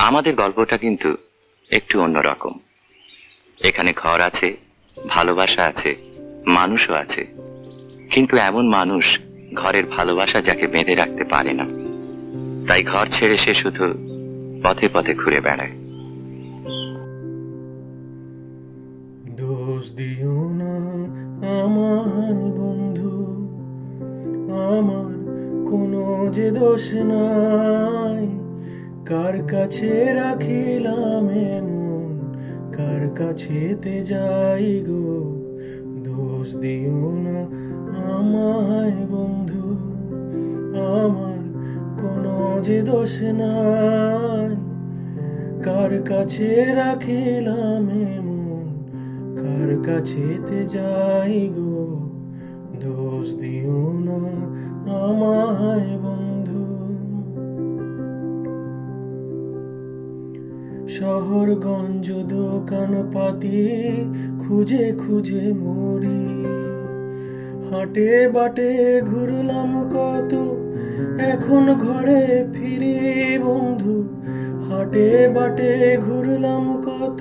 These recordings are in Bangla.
আমাদের গল্পটা কিন্তু একটু অন্যরকম। এখানে ঘর আছে, ভালোবাসা আছে, মানুষও আছে, কিন্তু এমন মানুষ ঘরের ভালোবাসা যাকে বেঁধে রাখতে পারে না। তাই ঘর ছেড়ে সে শুধু পথে পথে ঘুরে বেড়ায়। দোষ দিও না আমার বন্ধু, আমার কোনো যে দোষ নাই। কার কাছে রাখিলাম মন, কার কাছেতে যাই গো। দোষ দিও না আমায় বন্ধু, আমার কোনো যে দোষ নাই। কার কাছে রাখিলাম মন, কার কাছেতে যাই গো। দোষ দিও না আমায় বন্ধু। শহরগঞ্জ দোকান পাতি খুঁজে খুঁজে মরি, হাটে বাটে ঘুরলাম কত, এখন ঘরে ফিরি বন্ধু। হাটে বাটে ঘুরলাম কত,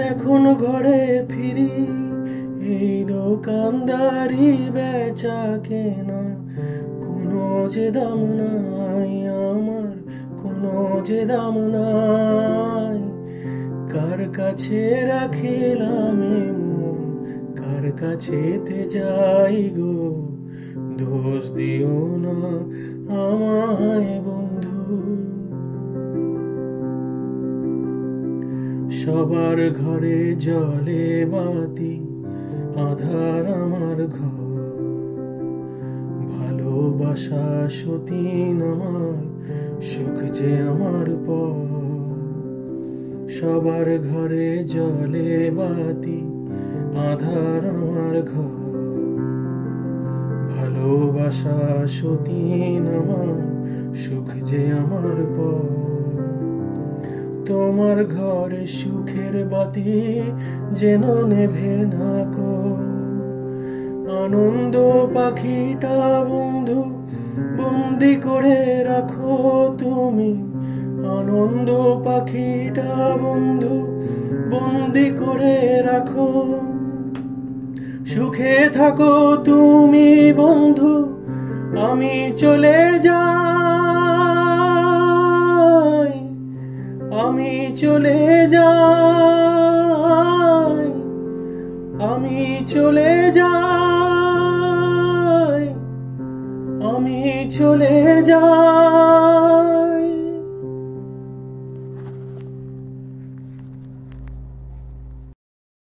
এখন ঘরে ফিরি। এই দোকানদারি বেচা কেনা কোনো যে দাম নাই আমার, কোনো যে দাম নাই। কার কাছে রাখিলাম মন, কার কাছেতে যাই গো। দোষ দিও না আমায় বন্ধু। সবার ঘরে জ্বলে বাতি, আধার আমার ঘর। ভালোবাসা সতীন আমার, সুখ যে আমার পর। সবার ঘরে জ্বলে বাতি, আধার আমার ঘর। ভালোবাসা সতীন আমার, সুখ যে আমার পর। তোমার ঘরে সুখের বাতি যেন নেভে না কো। আনন্দ পাখিটা বন্ধু বন্দি করে রাখো তুমি। আনন্দ পাখিটা বন্ধু বন্দি করে রাখো। সুখে থাকো তুমি বন্ধু, আমি চলে যাই, আমি চলে